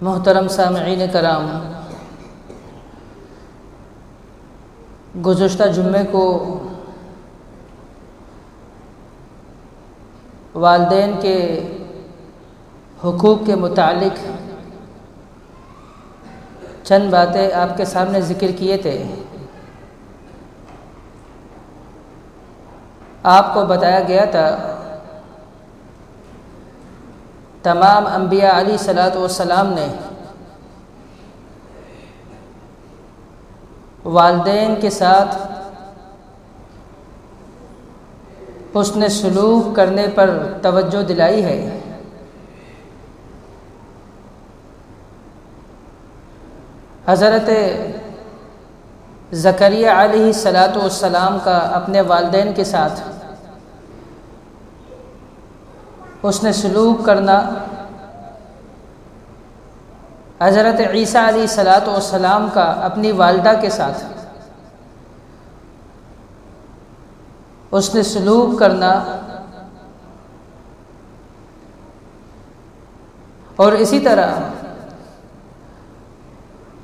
محترم سامعین کرام، گزشتہ جمعے کو والدین کے حقوق کے متعلق چند باتیں آپ کے سامنے ذکر کیے تھے۔ آپ کو بتایا گیا تھا تمام انبیاء علیہ الصلوۃ والسلام نے والدین کے ساتھ حسن سلوک کرنے پر توجہ دلائی ہے۔ حضرت زکریا علیہ الصلوۃ والسلام کا اپنے والدین کے ساتھ حسن سلوک کرنا، حضرت عیسیٰ علیہ الصلوۃ والسلام کا اپنی والدہ کے ساتھ حسن سلوک کرنا، اور اسی طرح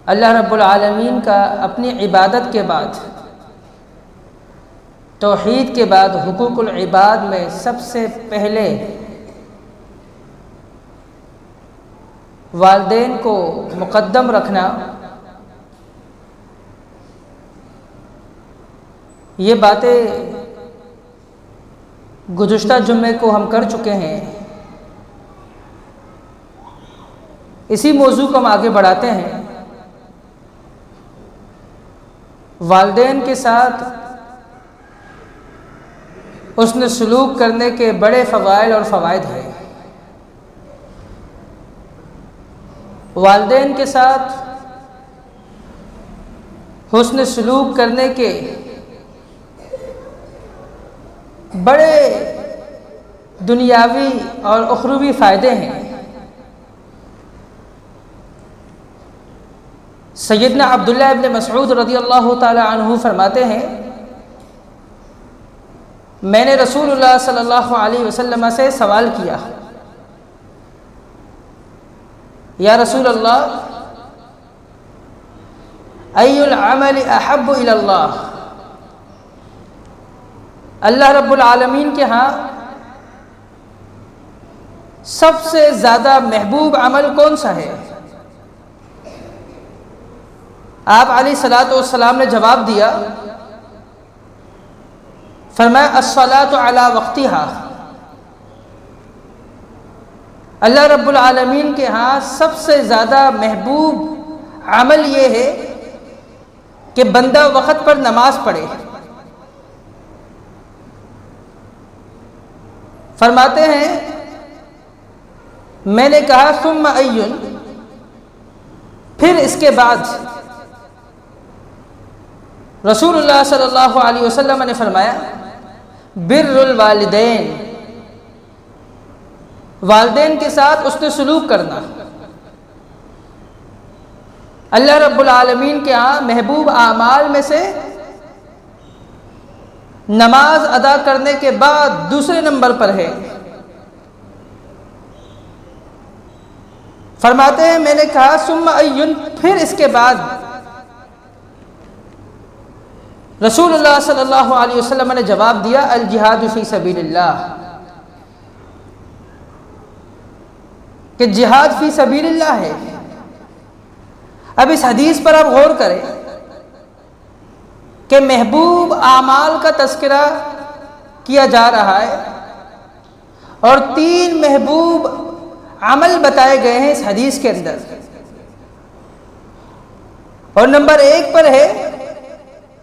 اللہ رب العالمین کا اپنی عبادت کے بعد، توحید کے بعد حقوق العباد میں سب سے پہلے والدین کو مقدم رکھنا، یہ باتیں گزشتہ جمعے کو ہم کر چکے ہیں۔ اسی موضوع کو ہم آگے بڑھاتے ہیں۔ والدین کے ساتھ حسن سلوک کرنے کے بڑے فضائل اور فوائد ہیں۔ والدین کے ساتھ حسن سلوک کرنے کے بڑے دنیاوی اور اخروی فائدے ہیں۔ سیدنا عبداللہ ابن مسعود رضی اللہ تعالی عنہ فرماتے ہیں، میں نے رسول اللہ صلی اللہ علیہ وسلم سے سوال کیا، یا رسول اللہ، ای العمل احب الی اللہ، اللہ رب العالمین کے ہاں سب سے زیادہ محبوب عمل کون سا ہے؟ آپ علیہ الصلوۃ والسلام نے جواب دیا، فرمایا الصلاۃ علی وقتہا، اللہ رب العالمین کے ہاں سب سے زیادہ محبوب عمل یہ ہے کہ بندہ وقت پر نماز پڑھے۔ فرماتے ہیں، میں نے کہا ثم ایٌ، پھر اس کے بعد؟ رسول اللہ صلی اللہ علیہ وسلم نے فرمایا بر الوالدین، والدین کے ساتھ حسن سلوک کرنا۔ اللہ رب العالمین کے ہاں محبوب اعمال میں سے نماز ادا کرنے کے بعد دوسرے نمبر پر ہے۔ فرماتے ہیں، میں نے کہا ثم ایٌ، پھر اس کے بعد؟ رسول اللہ صلی اللہ علیہ وسلم نے جواب دیا الجہاد فی سبیل اللہ، کہ جہاد فی سبیل اللہ ہے۔ اب اس حدیث پر آپ غور کریں کہ محبوب اعمال کا تذکرہ کیا جا رہا ہے، اور 3 محبوب عمل بتائے گئے ہیں اس حدیث کے اندر، اور نمبر 1 پر ہے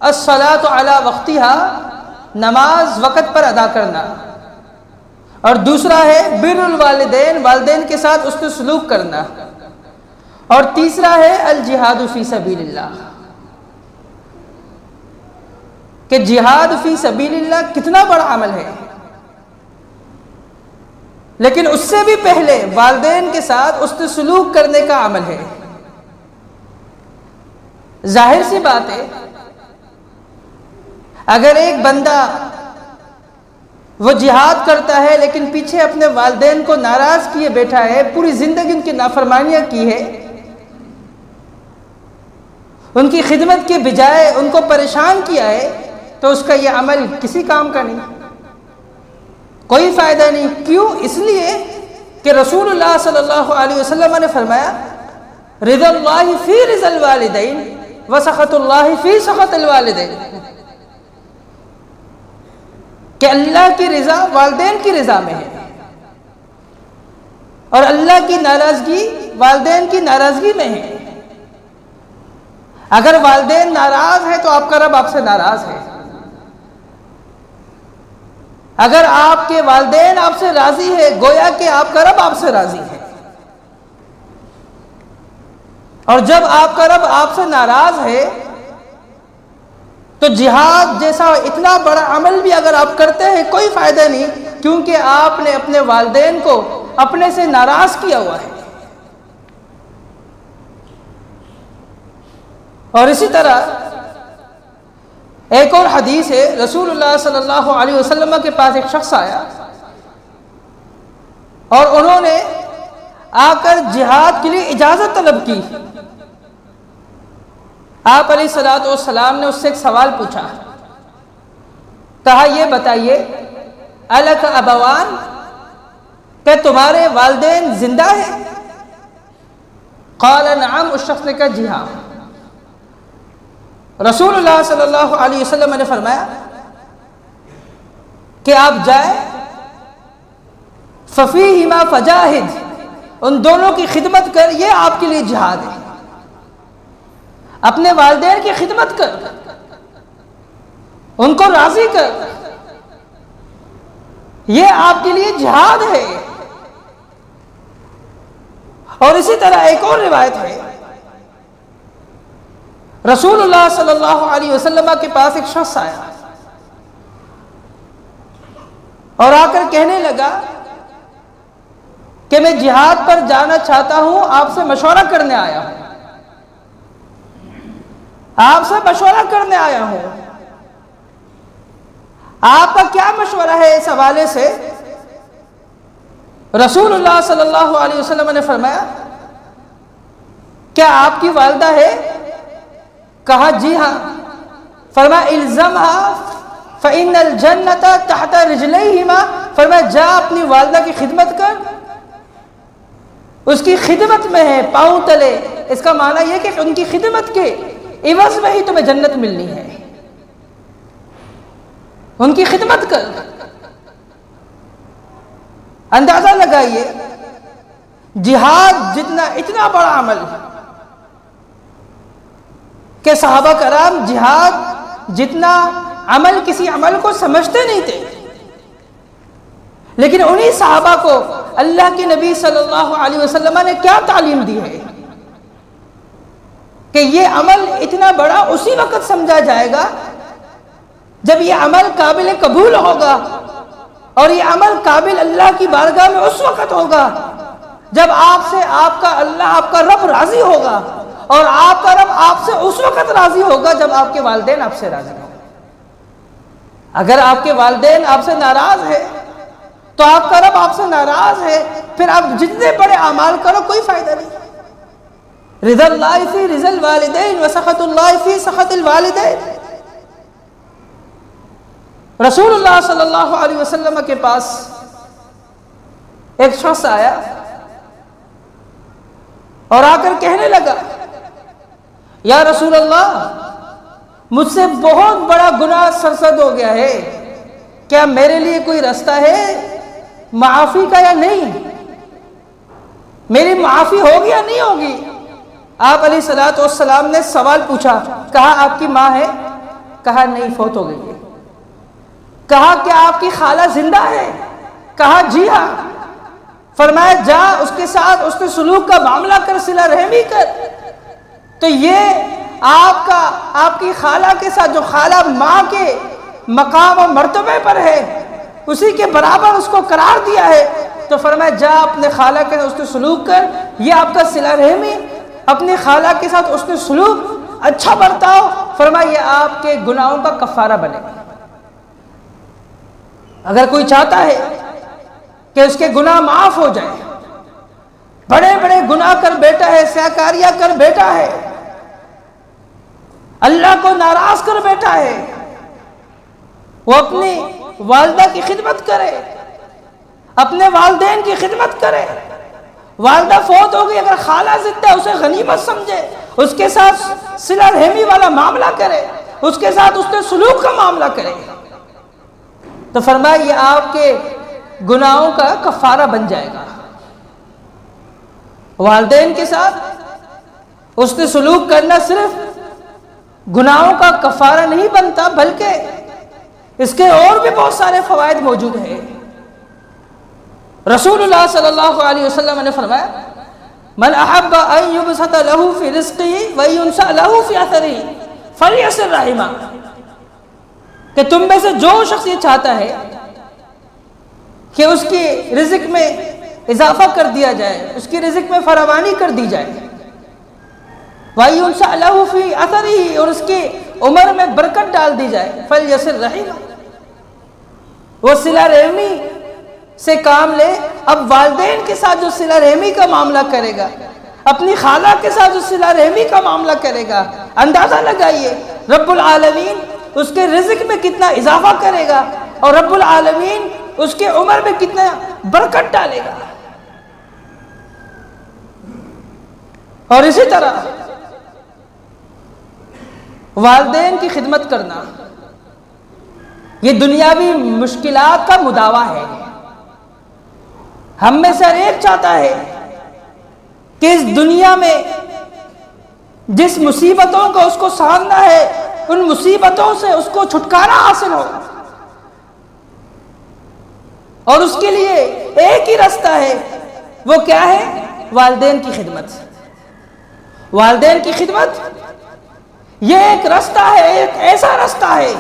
الصلاۃ علی وقتہا، نماز وقت پر ادا کرنا، اور دوسرا ہے بر الوالدین، والدین کے ساتھ حسن سلوک کرنا، اور تیسرا ہے الجہاد فی سبیل اللہ، کہ جہاد فی سبیل اللہ کتنا بڑا عمل ہے، لیکن اس سے بھی پہلے والدین کے ساتھ حسن سلوک کرنے کا عمل ہے۔ ظاہر سی بات ہے، اگر ایک بندہ وہ جہاد کرتا ہے لیکن پیچھے اپنے والدین کو ناراض کیے بیٹھا ہے، پوری زندگی ان کی نافرمانیاں کی ہے، ان کی خدمت کے بجائے ان کو پریشان کیا ہے، تو اس کا یہ عمل کسی کام کا نہیں، کوئی فائدہ نہیں۔ کیوں؟ اس لیے کہ رسول اللہ صلی اللہ علیہ وسلم نے فرمایا رضا اللہ فی رضا الوالدین وسخط اللہ فی سخط الوالدین، کہ اللہ کی رضا والدین کی رضا میں ہے اور اللہ کی ناراضگی والدین کی ناراضگی میں ہے۔ اگر والدین ناراض ہیں تو آپ کا رب آپ سے ناراض ہے، اگر آپ کے والدین آپ سے راضی ہے گویا کہ آپ کا رب آپ سے راضی ہے، اور جب آپ کا رب آپ سے ناراض ہے تو جہاد جیسا اتنا بڑا عمل بھی اگر آپ کرتے ہیں کوئی فائدہ نہیں، کیونکہ آپ نے اپنے والدین کو اپنے سے ناراض کیا ہوا ہے۔ اور اسی طرح ایک اور حدیث ہے، رسول اللہ صلی اللہ علیہ وسلم کے پاس ایک شخص آیا اور انہوں نے آ کر جہاد کے لیے اجازت طلب کی۔ آپ علیہ الصلوۃ والسلام نے اس سے ایک سوال پوچھا، کہا یہ بتائیے الک ابوان، کہ تمہارے والدین زندہ ہیں؟ قال نعم، اس شخص نے کہا جی ہاں۔ رسول اللہ صلی اللہ علیہ وسلم نے فرمایا کہ آپ جائیں ففیہما فجاہد، ان دونوں کی خدمت کر، یہ آپ کے لیے جہاد ہے۔ اپنے والدین کی خدمت کر، ان کو راضی کر، یہ آپ کے لیے جہاد ہے۔ اور اسی طرح ایک اور روایت ہے، رسول اللہ صلی اللہ علیہ وسلم کے پاس ایک شخص آیا اور آ کر کہنے لگا کہ میں جہاد پر جانا چاہتا ہوں، آپ سے مشورہ کرنے آیا ہوں، آپ سے مشورہ کرنے آیا ہوں، آپ کا کیا مشورہ ہے اس حوالے سے؟ رسول اللہ صلی اللہ علیہ وسلم نے فرمایا کیا آپ کی والدہ ہے؟ کہا جی ہاں۔ فرمایا الزمها فإن الجنة تحت رجليهما، فرمایا جا اپنی والدہ کی خدمت کر، اس کی خدمت میں ہے پاؤں تلے۔ اس کا معنی یہ کہ ان کی خدمت کے عوض میں ہی تمہیں جنت ملنی ہے، ان کی خدمت کر۔ اندازہ لگائیے جہاد اتنا بڑا عمل کہ صحابہ کرام جہاد جتنا عمل کسی عمل کو سمجھتے نہیں تھے، لیکن انہی صحابہ کو اللہ کے نبی صلی اللہ علیہ وسلم نے کیا تعلیم دی ہے کہ یہ عمل اتنا بڑا اسی وقت سمجھا جائے گا جب یہ عمل قابل قبول ہوگا، اور یہ عمل قابل اللہ کی بارگاہ میں اس وقت ہوگا جب آپ سے آپ کا اللہ، آپ کا رب راضی ہوگا، اور آپ کا رب آپ سے اس وقت راضی ہوگا جب آپ کے والدین آپ سے راضی ہوں۔ اگر آپ کے والدین آپ سے ناراض ہے تو آپ کا رب آپ سے ناراض ہے، پھر آپ جتنے بڑے اعمال کرو کوئی فائدہ نہیں۔ رضا اللہ فی رضا الوالدین وسخط اللہ فی سخط الوالدین۔ رسول اللہ صلی اللہ علیہ وسلم کے پاس ایک شخص آیا اور آ کر کہنے لگا یا رسول اللہ، مجھ سے بہت بڑا گناہ سرزد ہو گیا ہے، کیا میرے لیے کوئی رستہ ہے معافی کا یا نہیں؟ میری معافی ہوگی یا نہیں ہوگی؟ آپ علیہ الصلوۃ والسلام نے سوال پوچھا، کہا آپ کی ماں ہے؟ کہا نہیں، فوت ہو گئی ہے۔ کہا کیا آپ کی خالہ زندہ ہے؟ کہا جی ہاں۔ فرمایا جا اس کے ساتھ اس کے سلوک کا معاملہ کر، صلہ رحمی کر۔ تو یہ آپ کی خالہ کے ساتھ، جو خالہ ماں کے مقام و مرتبے پر ہے، اسی کے برابر اس کو قرار دیا ہے، تو فرمایا جا اپنے خالہ کے ساتھ اس کے سلوک کر، یہ آپ کا صلہ رحمی، اپنی خالہ کے ساتھ اس کے سلوک اچھا برتاؤ، فرمایا یہ آپ کے گناہوں کا کفارہ بنے گا۔ اگر کوئی چاہتا ہے کہ اس کے گناہ معاف ہو جائیں، بڑے بڑے گناہ کر بیٹھا ہے، سیاکاریاں کر بیٹھا ہے، اللہ کو ناراض کر بیٹھا ہے، وہ اپنی والدہ کی خدمت کرے، اپنے والدین کی خدمت کرے۔ والدہ فوت ہو گئی، اگر خالہ زندہ ہے اسے غنیمت سمجھے، اس کے ساتھ صلہ رحمی والا معاملہ کرے، اس کے ساتھ اس نے سلوک کا معاملہ کرے، تو فرمایا یہ آپ کے گناہوں کا کفارہ بن جائے گا۔ والدین کے ساتھ اس نے سلوک کرنا صرف گناہوں کا کفارہ نہیں بنتا، بلکہ اس کے اور بھی بہت سارے فوائد موجود ہیں۔ رسول اللہ صلی اللہ علیہ وسلم نے فرمایا من احب ان یبسط له فی رزقه وینسأ له فی اثره فلیصل رحمہ، کہ تم میں سے جو شخص یہ چاہتا ہے کہ اس کی رزق میں اضافہ کر دیا جائے، اس کی رزق میں فراوانی کر دی جائے، وَيُنْسَأْ لَهُ فِي أَثَرِهِ، اور اس کی عمر میں برکت ڈال دی جائے، فَلْيَصِلْ رَحِمَهُ، وہ صلہ رحمی سے کام لے۔ اب والدین کے ساتھ جو صلہ رحمی کا معاملہ کرے گا، اپنی خالہ کے ساتھ جو صلہ رحمی کا معاملہ کرے گا، اندازہ لگائیے رب العالمین اس کے رزق میں کتنا اضافہ کرے گا، اور رب العالمین اس کے عمر میں کتنا برکت ڈالے گا۔ اور اسی طرح والدین کی خدمت کرنا یہ دنیاوی مشکلات کا مداوا ہے۔ ہم میں سے ہر ایک چاہتا ہے کہ اس دنیا میں جس مصیبتوں کا اس کو سامنا ہے، ان مصیبتوں سے اس کو چھٹکارا حاصل ہو، اور اس کے لیے ایک ہی راستہ ہے، وہ کیا ہے؟ والدین کی خدمت۔ والدین کی خدمت یہ ایک راستہ ہے، ایک ایسا راستہ ہے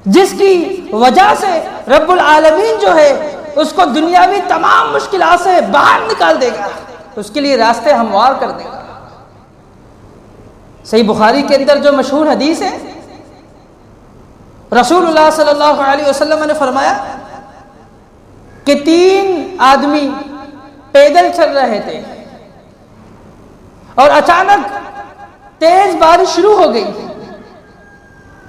جس کی وجہ سے رب العالمین جو ہے اس کو دنیاوی تمام مشکلات سے باہر نکال دے گا، اس کے لیے راستے ہموار کر دے گا۔ صحیح بخاری کے اندر جو مشہور حدیث ہے، رسول اللہ صلی اللہ علیہ وسلم نے فرمایا کہ 3 آدمی پیدل چل رہے تھے اور اچانک تیز بارش شروع ہو گئی،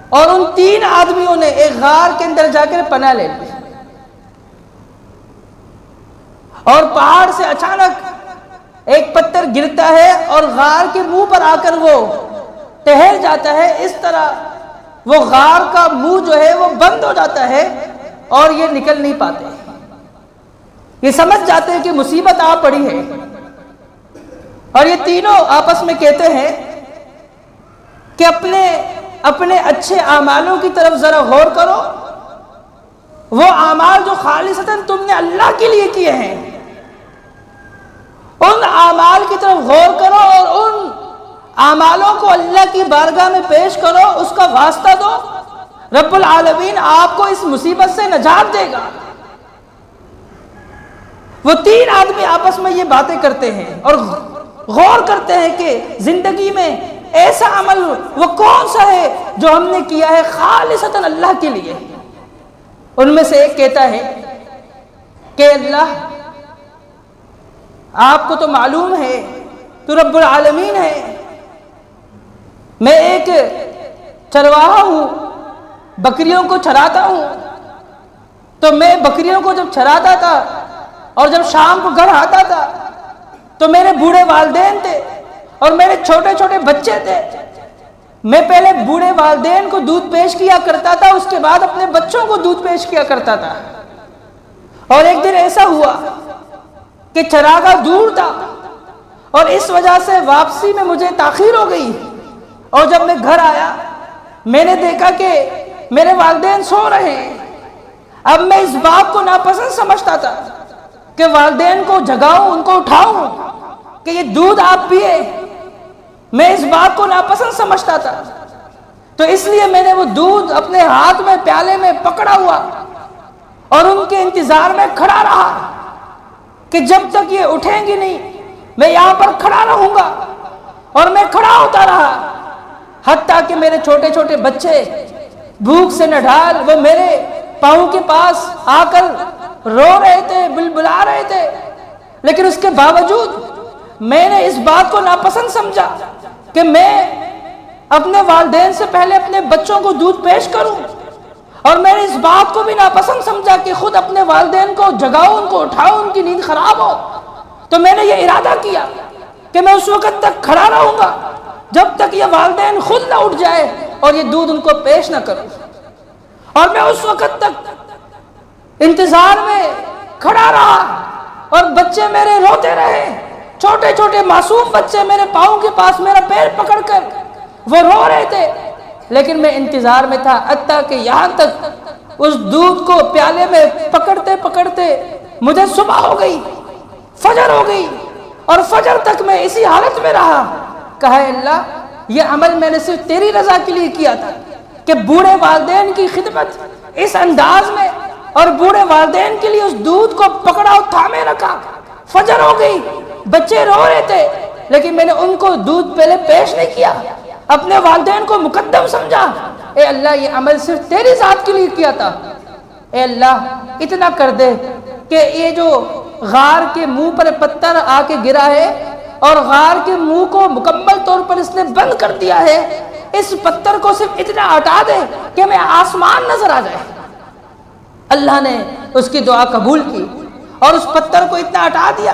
اور ان 3 آدمیوں نے ایک غار کے اندر جا کر پناہ لے لی، اور پہاڑ سے اچانک ایک پتھر گرتا ہے اور غار کے منہ پر آ کر وہ ٹہل جاتا ہے۔ اس طرح وہ غار کا منہ جو ہے وہ بند ہو جاتا ہے اور یہ نکل نہیں پاتے، یہ سمجھ جاتے ہیں کہ مصیبت آ پڑی ہے، اور یہ تینوں آپس میں کہتے ہیں کہ اپنے اچھے اعمالوں کی طرف ذرا غور کرو، وہ اعمال جو خالصتاً تم نے اللہ کے لیے کیے ہیں، ان اعمال کی طرف غور کرو اور ان اعمالوں کو اللہ کی بارگاہ میں پیش کرو، اس کا واسطہ دو، رب العالمین آپ کو اس مصیبت سے نجات دے گا۔ وہ 3 آدمی آپس میں یہ باتیں کرتے ہیں اور غور کرتے ہیں کہ زندگی میں ایسا عمل وہ کون سا ہے جو ہم نے کیا ہے خالصتاً اللہ کے لیے۔ ان میں سے ایک کہتا ہے کہ اللہ، آپ کو تو معلوم ہے تو رب العالمین ہے، میں ایک چرواہا ہوں، بکریوں کو چراتا ہوں، تو میں بکریوں کو جب چراتا تھا اور جب شام کو گھر آتا تھا تو میرے بوڑھے والدین تھے اور میرے چھوٹے چھوٹے بچے تھے، میں پہلے بوڑھے والدین کو دودھ پیش کیا کرتا تھا، اس کے بعد اپنے بچوں کو دودھ پیش کیا کرتا تھا، اور ایک دن ایسا ہوا کہ چراگاہ دور تھا اور اس وجہ سے واپسی میں مجھے تاخیر ہو گئی، اور جب میں گھر آیا میں نے دیکھا کہ میرے والدین سو رہے ہیں۔ اب میں اس بات کو ناپسند سمجھتا تھا کہ والدین کو جگاؤں، ان کو اٹھاؤں کہ یہ دودھ آپ پیئے، میں اس بات کو ناپسند سمجھتا تھا، تو اس لیے میں نے وہ دودھ اپنے ہاتھ میں پیالے میں پکڑا ہوا اور ان کے انتظار میں کھڑا رہا کہ جب تک یہ اٹھیں گی نہیں میں یہاں پر کھڑا رہوں گا، اور میں کھڑا ہوتا رہا حتیٰ کہ میرے چھوٹے چھوٹے بچے بھوک سے نڈھال وہ میرے پاؤں کے پاس آ کر رو رہے تھے، بلبلا رہے تھے، لیکن اس کے باوجود میں نے اس بات کو ناپسند سمجھا کہ میں اپنے والدین سے پہلے اپنے بچوں کو دودھ پیش کروں، اور میں نے اس بات کو بھی ناپسند سمجھا کہ خود اپنے والدین کو جگاؤں، ان کو اٹھاؤں، ان کی نیند خراب ہو۔ تو میں نے یہ ارادہ کیا کہ میں اس وقت تک کھڑا رہوں گا جب تک یہ والدین خود نہ اٹھ جائے اور یہ دودھ ان کو پیش نہ کروں، اور میں اس وقت تک انتظار میں کھڑا رہا، اور بچے میرے روتے رہے، چھوٹے چھوٹے معصوم بچے میرے پاؤں کے پاس میرا پیر پکڑ کر وہ رو رہے تھے، لیکن میں انتظار میں تھا، حتیٰ کہ یہاں تک اس دودھ کو پیالے میں پکڑتے پکڑتے مجھے صبح ہو گئی، فجر ہو گئی، اور فجر تک میں اسی حالت میں رہا۔ کہا اے اللہ، یہ عمل میں نے صرف تیری رضا کے لیے کیا تھا کہ بوڑھے والدین کی خدمت اس انداز میں، اور بوڑھے والدین کے لیے اس دودھ کو پکڑا اور تھامے رکھا۔ فجر ہو گئی، بچے رو رہے تھے، لیکن میں نے ان کو دودھ پہلے پیش نہیں کیا، اپنے والدین کو مقدم سمجھا۔ اے اللہ، یہ عمل صرف تیری ذات کے لیے کیا تھا۔ اے اللہ، اتنا کر دے کہ یہ جو غار کے منہ پر پتھر آ کے گرا ہے اور غار کے منہ کو مکمل طور پر اس نے بند کر دیا ہے، اس پتھر کو صرف اتنا ہٹا دے کہ میں آسمان نظر آ جائے۔ اللہ نے اس کی دعا قبول کی اور اس پتھر کو اتنا ہٹا دیا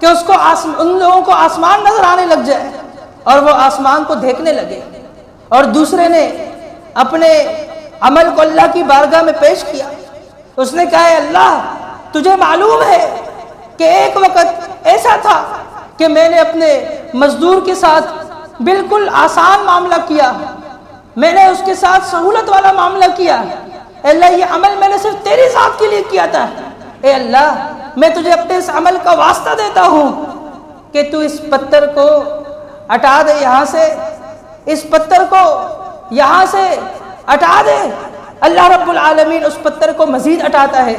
کہ اس کو ان لوگوں کو آسمان نظر آنے لگ جائے، اور وہ آسمان کو دیکھنے لگے۔ اور دوسرے نے اپنے عمل کو اللہ کی بارگاہ میں پیش کیا، اس نے کہا اے اللہ، تجھے معلوم ہے کہ ایک وقت ایسا تھا کہ میں نے اپنے مزدور کے ساتھ بالکل آسان معاملہ کیا، میں نے اس کے ساتھ سہولت والا معاملہ کیا۔ اے اللہ، یہ عمل میں نے صرف تیری ذات کے لیے کیا تھا۔ اے اللہ، میں تجھے اپنے اس عمل کا واسطہ دیتا ہوں کہ تو اس پتھر کو ہٹا دے، یہاں سے اس پتھر کو یہاں سے ہٹا دے۔ اللہ رب العالمین اس پتھر کو مزید ہٹاتا ہے،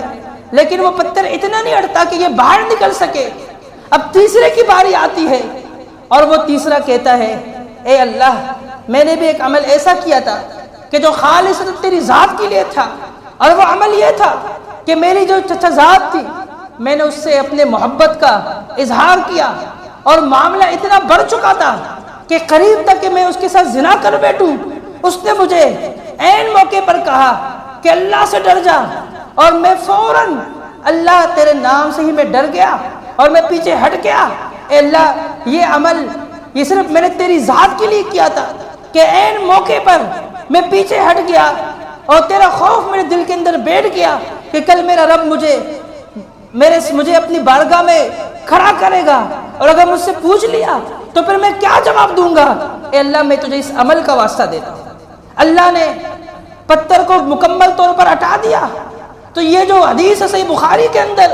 لیکن وہ پتھر اتنا نہیں ہٹتا کہ یہ باہر نکل سکے۔ اب تیسرے کی باری آتی ہے، اور وہ تیسرا کہتا ہے اے اللہ، میں نے بھی ایک عمل ایسا کیا تھا کہ جو خالص تیری ذات کے لیے تھا، اور وہ عمل یہ تھا کہ میری جو چچا ذات تھی، میں نے اس سے اپنے محبت کا اظہار کیا، اور معاملہ اتنا بڑھ چکا تھا کہ قریب تک کہ میں اس کے ساتھ زنا کر بیٹھوں۔ اس نے مجھے عین موقع پر کہا کہ اللہ سے ڈر جا، اور میں فوراً اللہ تیرے نام سے ہی میں ڈر گیا اور میں پیچھے ہٹ گیا۔ اے اللہ، یہ عمل یہ صرف میں نے تیری ذات کے لیے کیا تھا کہ عین موقع پر میں پیچھے ہٹ گیا، اور تیرا خوف میرے دل کے اندر بیٹھ گیا کہ کل میرا رب مجھے اپنی بارگاہ میں کھڑا کرے گا، اور اگر مجھ سے پوچھ لیا تو پھر میں کیا جواب دوں گا۔ اے اللہ، میں تجھے اس عمل کا واسطہ دیتا ہوں۔ اللہ نے پتھر کو مکمل طور پر ہٹا دیا۔ تو یہ جو حدیث ہے صحیح بخاری کے اندر،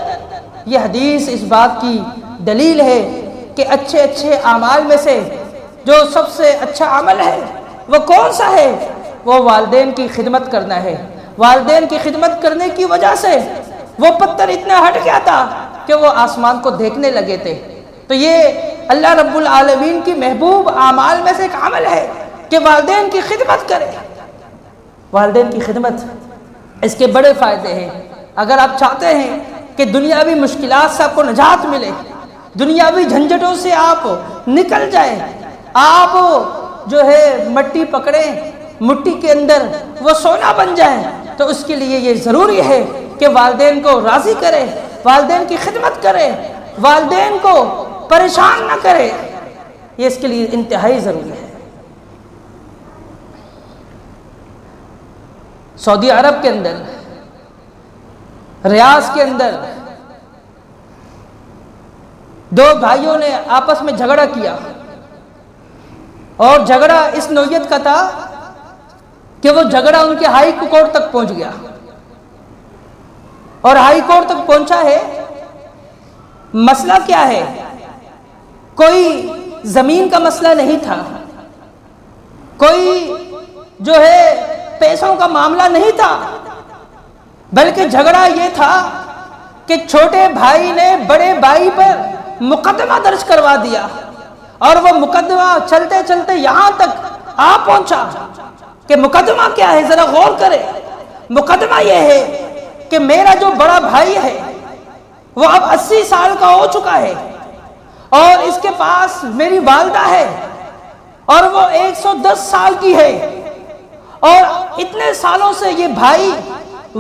یہ حدیث اس بات کی دلیل ہے کہ اچھے اچھے اعمال میں سے جو سب سے اچھا عمل ہے وہ کون سا ہے؟ وہ والدین کی خدمت کرنا ہے۔ والدین کی خدمت کرنے کی وجہ سے وہ پتھر اتنا ہٹ گیا تھا کہ وہ آسمان کو دیکھنے لگے تھے۔ تو یہ اللہ رب العالمین کی محبوب اعمال میں سے ایک عمل ہے کہ والدین کی خدمت کرے۔ والدین کی خدمت، اس کے بڑے فائدے ہیں۔ اگر آپ چاہتے ہیں کہ دنیاوی مشکلات سے آپ کو نجات ملے، دنیاوی جھنجھٹوں سے آپ نکل جائیں، آپ جو ہے مٹی پکڑیں، مٹی کے اندر وہ سونا بن جائیں، تو اس کے لیے یہ ضروری ہے کہ والدین کو راضی کرے، والدین کی خدمت کرے، والدین کو پریشان نہ کرے۔ یہ اس کے لیے انتہائی ضروری ہے۔ سعودی عرب کے اندر، ریاض کے اندر، دو بھائیوں نے آپس میں جھگڑا کیا، اور جھگڑا اس نوعیت کا تھا کہ وہ جھگڑا ان کے ہائی کورٹ تک پہنچ گیا، اور ہائی کورٹ تک پہنچا ہے۔ مسئلہ کیا ہے؟ کوئی زمین کا مسئلہ نہیں تھا، کوئی جو ہے پیسوں کا معاملہ نہیں تھا، بلکہ جھگڑا یہ تھا کہ چھوٹے بھائی نے بڑے بھائی پر مقدمہ درج کروا دیا، اور وہ مقدمہ چلتے چلتے یہاں تک آ پہنچا کہ مقدمہ کیا ہے، ذرا غور کرے۔ مقدمہ یہ ہے کہ میرا جو بڑا بھائی ہے وہ اب 80 سال کا ہو چکا ہے اور اس کے پاس میری والدہ ہے اور وہ 110 سال کی ہے، اور اتنے سالوں سے یہ بھائی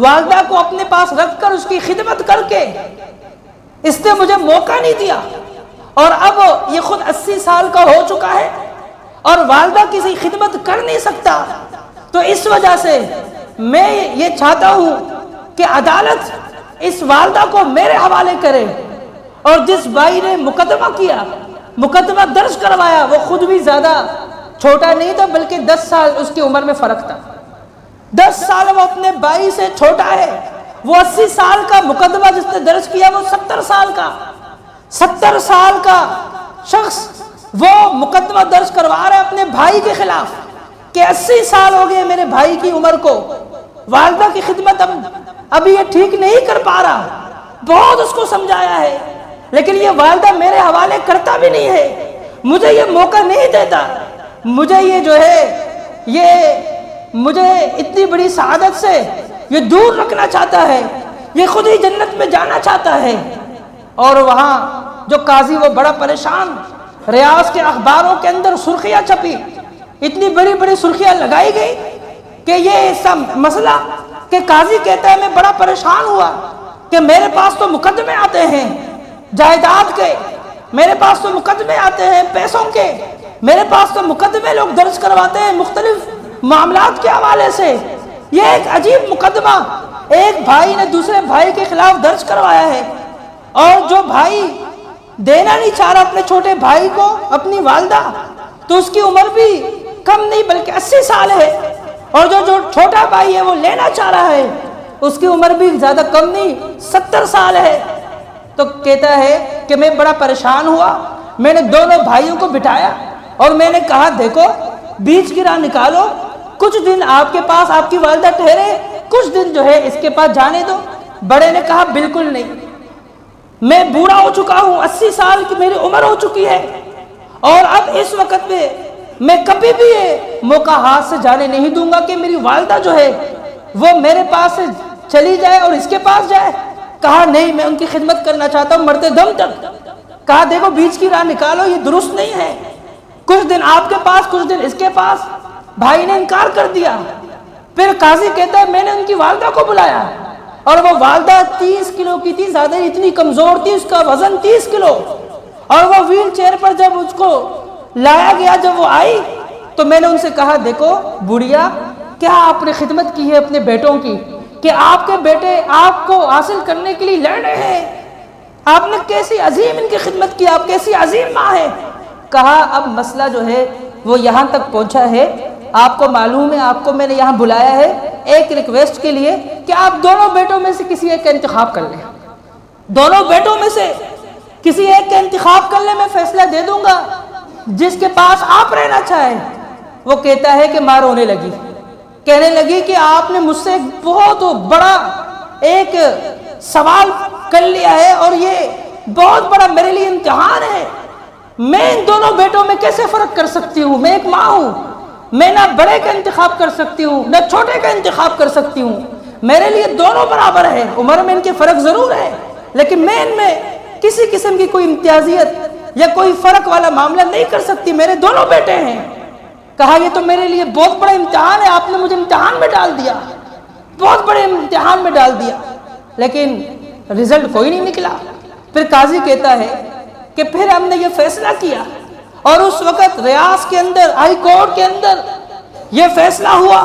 والدہ کو اپنے پاس رکھ کر اس کی خدمت کر کے اس نے مجھے موقع نہیں دیا، اور اب یہ خود 80 سال کا ہو چکا ہے اور والدہ کسی خدمت کر نہیں سکتا۔ تو اس وجہ سے میں یہ چاہتا ہوں کہ عدالت اس والدہ کو میرے حوالے کرے، اور جس بھائی نے مقدمہ کیا، مقدمہ درج کروایا، وہ خود بھی زیادہ چھوٹا نہیں تھا بلکہ 10 سال اس کی عمر میں فرق تھا، 10 سال وہ اپنے بھائی سے چھوٹا ہے۔ وہ 80 سال کا مقدمہ جس نے درج کیا وہ 70 سال کا شخص وہ مقدمہ درج کروا رہا ہے اپنے بھائی کے خلاف کہ 80 سال ہو گئے میرے بھائی کی عمر کو، والدہ کی خدمت ابھی یہ ٹھیک نہیں کر پا رہا، بہت اس کو سمجھایا ہے لیکن یہ والدہ میرے حوالے کرتا بھی نہیں ہے، مجھے یہ موقع نہیں دیتا، مجھے یہ جو ہے یہ مجھے اتنی بڑی سعادت سے یہ دور رکھنا چاہتا ہے، یہ خود ہی جنت میں جانا چاہتا ہے۔ اور وہاں جو قاضی وہ بڑا پریشان، ریاض کے اخباروں کے اندر سرخیاں چھپی، اتنی بڑی بڑی سرخیاں لگائی گئی کہ یہ سب مسئلہ کہ قاضی کہتا ہے میں بڑا پریشان ہوا کہ میرے پاس تو مقدمے آتے ہیں جائیداد کے، میرے پاس تو مقدمے آتے ہیں پیسوں کے، میرے پاس تو مقدمے لوگ درج کرواتے ہیں مختلف معاملات کے حوالے سے، یہ ایک عجیب مقدمہ ایک بھائی نے دوسرے بھائی کے خلاف درج کروایا ہے، اور جو بھائی دینا نہیں چاہ رہا اپنے چھوٹے بھائی کو اپنی والدہ، تو اس کی عمر بھی کم نہیں بلکہ 80 سال ہے، اور جو چھوٹا بھائی ہے وہ لینا چاہ رہا ہے اس کی عمر بھی زیادہ کم نہیں 70 سال ہے۔ تو کہتا ہے کہ میں بڑا پریشان ہوا، میں نے دونوں بھائیوں کو بٹھایا اور میں نے کہا دیکھو بیچ کی راہ نکالو، کچھ دن آپ کے پاس آپ کی والدہ ٹھہرے، کچھ دن جو ہے اس کے پاس جانے دو۔ بڑے نے کہا بالکل نہیں، میں بوڑھا ہو چکا ہوں، 80 سال کی میری عمر ہو چکی ہے، اور اب اس وقت میں کبھی بھی یہ موقع ہاتھ سے جانے نہیں دوں گا کہ میری والدہ جو ہے وہ میرے پاس سے چلی جائے اور اس کے پاس جائے۔ کہا نہیں، میں ان کی خدمت کرنا چاہتا ہوں مرتے دم تک۔ کہا دیکھو بیچ کی راہ نکالو، یہ درست نہیں ہے، کچھ دن آپ کے پاس کچھ دن اس کے پاس۔ بھائی نے انکار کر دیا۔ پھر قاضی کہتا ہے میں نے ان کی والدہ کو بلایا، اور وہ والدہ 30 کلو کی تھی، زیادہ اتنی کمزور تھی، اس کا وزن 30 کلو، اور وہ ویل چیئر پر جب اس کو لایا گیا، جب وہ آئی تو میں نے ان سے کہا دیکھو بڑھیا، کیا آپ نے خدمت کی ہے اپنے بیٹوں کی کہ آپ کے بیٹے آپ کو حاصل کرنے کے لیے لڑ رہے ہیں، آپ نے کیسی عظیم ان کی خدمت کی، آپ کیسی عظیم ماں ہے۔ کہا اب مسئلہ جو ہے وہ یہاں تک پہنچا ہے، آپ کو معلوم ہے آپ کو میں نے یہاں بلایا ہے ایک ریکویسٹ کے لیے کہ آپ دونوں بیٹوں میں سے کسی ایک کا انتخاب کر لیں، دونوں بیٹوں میں سے کسی ایک کا انتخاب کر لیں، میں فیصلہ دے دوں گا جس کے پاس آپ رہنا چاہیں۔ وہ کہتا ہے کہ ماں رونے لگی، کہنے لگی کہ آپ نے مجھ سے بہت بڑا ایک سوال کر لیا ہے اور یہ بہت بڑا میرے لیے امتحان ہے، میں ان دونوں بیٹوں میں کیسے فرق کر سکتی ہوں، میں ایک ماں ہوں، میں نہ بڑے کا انتخاب کر سکتی ہوں نہ چھوٹے کا انتخاب کر سکتی ہوں، میرے لیے دونوں برابر ہیں، عمر میں ان کے فرق ضرور ہے لیکن میں ان میں کسی قسم کی کوئی امتیازیت یا کوئی فرق والا معاملہ نہیں کر سکتی، میرے دونوں بیٹے ہیں۔ کہا یہ تو میرے لیے بہت بڑا امتحان ہے، آپ نے مجھے امتحان میں ڈال دیا، بہت بڑے امتحان میں ڈال دیا، لیکن رزلٹ کوئی نہیں نکلا۔ پھر قاضی کہتا ہے کہ پھر ہم نے یہ فیصلہ کیا، اور اس وقت ریاض کے اندر ہائی کورٹ کے اندر یہ فیصلہ ہوا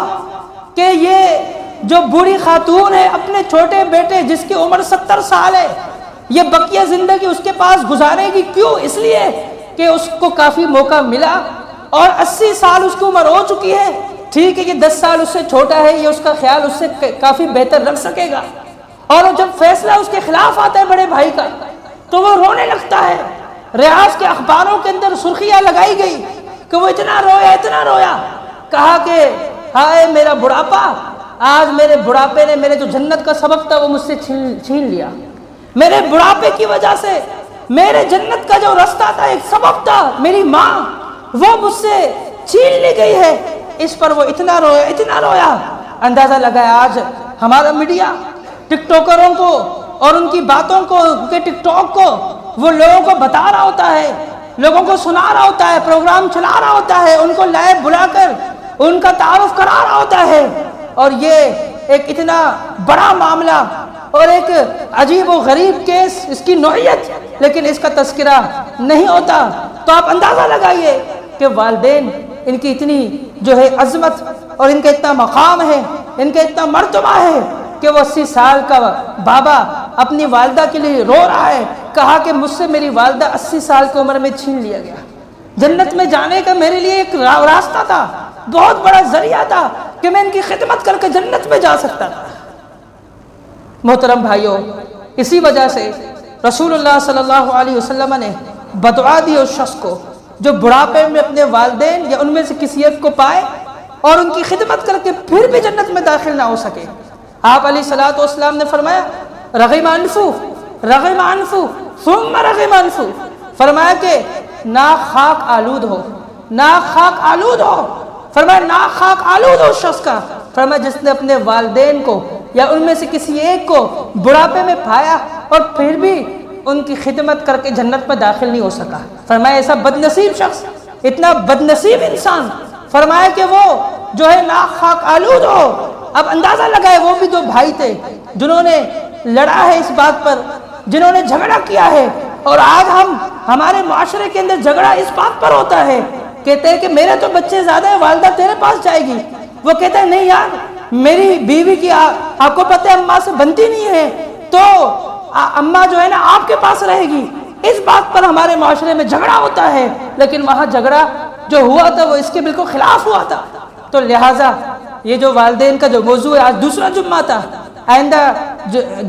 کہ یہ جو بوڑھی خاتون ہے اپنے چھوٹے بیٹے جس کی عمر 70 سال ہے، یہ بقیہ زندگی اس کے پاس گزارے گی، کیوں؟ اس لیے کہ اس کو کافی موقع ملا، اور 80 سال اس کی عمر ہو چکی ہے، ٹھیک ہے یہ 10 سال اس سے چھوٹا ہے، یہ اس کا خیال اس سے کافی بہتر رکھ سکے گا، اور جب فیصلہ اس کے خلاف آتا ہے بڑے بھائی کا تو وہ رونے لگتا ہے۔ ریاض کے اخباروں کے اندر سرخیاں لگائی گئی کہ وہ اتنا رویا، کہا کہ ہائے میرا بڑھاپا، آج میرے بڑھاپے نے میرے جو جنت کا سبب تھا وہ مجھ سے چھین لیا، میرے بڑھاپے کی وجہ سے میرے جنت کا جو رستہ تھا، ایک سبب تھا، میری ماں وہ مجھ سے چھین لی گئی ہے۔ اس پر وہ اتنا رویا، اندازہ لگایا آج ہمارا میڈیا ٹک ٹاکروں کو اور ان کی باتوں کو، ان کے ٹک ٹاک کو وہ لوگوں کو بتا رہا ہوتا ہے، لوگوں کو سنا رہا ہوتا ہے، پروگرام چلا رہا ہوتا ہے، ان کو لائیو بلا کر ان کا تعارف کرا رہا ہوتا ہے، اور یہ ایک اتنا بڑا معاملہ اور ایک عجیب و غریب کیس، اس کی نوعیت، لیکن اس کا تذکرہ نہیں ہوتا۔ تو آپ اندازہ لگائیے کہ والدین، ان کی اتنی جو ہے عظمت اور ان کا اتنا مقام ہے، ان کا اتنا مرتبہ ہے کہ وہ 80 سال کا بابا اپنی والدہ کے لیے رو رہا ہے، کہا کہ مجھ سے میری والدہ 80 سال کی عمر میں چھین لیا گیا۔ جنت میں جانے کا میرے لیے ایک راستہ تھا، بہت بڑا ذریعہ تھا کہ میں ان کی خدمت کر کے جنت میں جا سکتا تھا۔ محترم بھائیوں، اسی وجہ سے رسول اللہ صلی اللہ علیہ وسلم نے بدعا دی اس شخص کو جو بڑھاپے میں اپنے والدین یا ان میں سے کسی ایک کو پائے اور ان کی خدمت کر کے پھر بھی جنت میں داخل نہ ہو سکے۔ آپ علیہ الصلوۃ والسلام نے فرمایا رغم انفو ثم رغم انفو، فرمایا کہ ناک خاک آلود ہو، ناک خاک آلود ہو، فرمایا ناک خاک آلود ہو اس شخص کا، فرمایا جس نے اپنے والدین کو یا ان میں سے کسی ایک کو بڑھاپے میں پایا اور پھر بھی ان کی خدمت کر کے جنت میں داخل نہیں ہو سکا۔ فرمایا ایسا بد نصیب شخص، اتنا بد نصیب انسان، فرمایا کہ وہ جو ہے ناک خاک آلود ہو۔ اب اندازہ لگائے وہ بھی دو بھائی تھے جنہوں نے لڑا ہے اس بات پر، جنہوں نے جھگڑا کیا ہے، اور آج ہمارے معاشرے کے اندر جھگڑا اس بات پر ہوتا ہے، کہتے ہیں کہ میرے تو بچے زیادہ ہیں، والدہ تیرے پاس جائے گی، وہ کہتا ہے نہیں یار میری بیوی کی آپ کو پتہ ہے اماں سے بنتی نہیں ہے، تو اماں جو ہے نا آپ کے پاس رہے گی۔ اس بات پر ہمارے معاشرے میں جھگڑا ہوتا ہے، لیکن وہاں جھگڑا جو ہوا تھا وہ اس کے بالکل خلاف ہوا تھا۔ تو لہٰذا یہ جو والدین کا جو موضوع ہے، آج دوسرا جمعہ تھا، آئندہ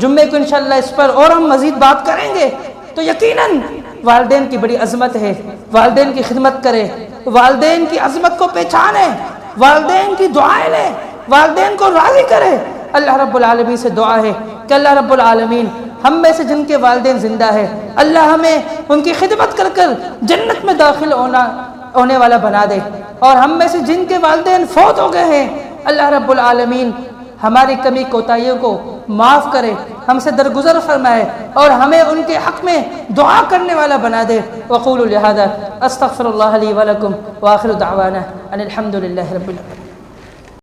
جمعے کو انشاءاللہ اس پر اور ہم مزید بات کریں گے۔ تو یقیناً والدین کی بڑی عظمت ہے، والدین کی خدمت کرے، والدین کی عظمت کو پہچانے، والدین کی دعائیں لیں، والدین کو راضی کرے۔ اللہ رب العالمین سے دعا ہے کہ اللہ رب العالمین ہم میں سے جن کے والدین زندہ ہے، اللہ ہمیں ان کی خدمت کر کر جنت میں داخل ہونے والا بنا دے، اور ہم میں سے جن کے والدین فوت ہو گئے ہیں، اللہ رب العالمین ہماری کمی کوتاہیوں کو معاف کرے، ہم سے درگزر فرمائے، اور ہمیں ان کے حق میں دعا کرنے والا بنا دے۔ وقولوا لہذا استغفر اللہ لی ولکم وآخر دعوانا ان الحمد للہ رب العالمین۔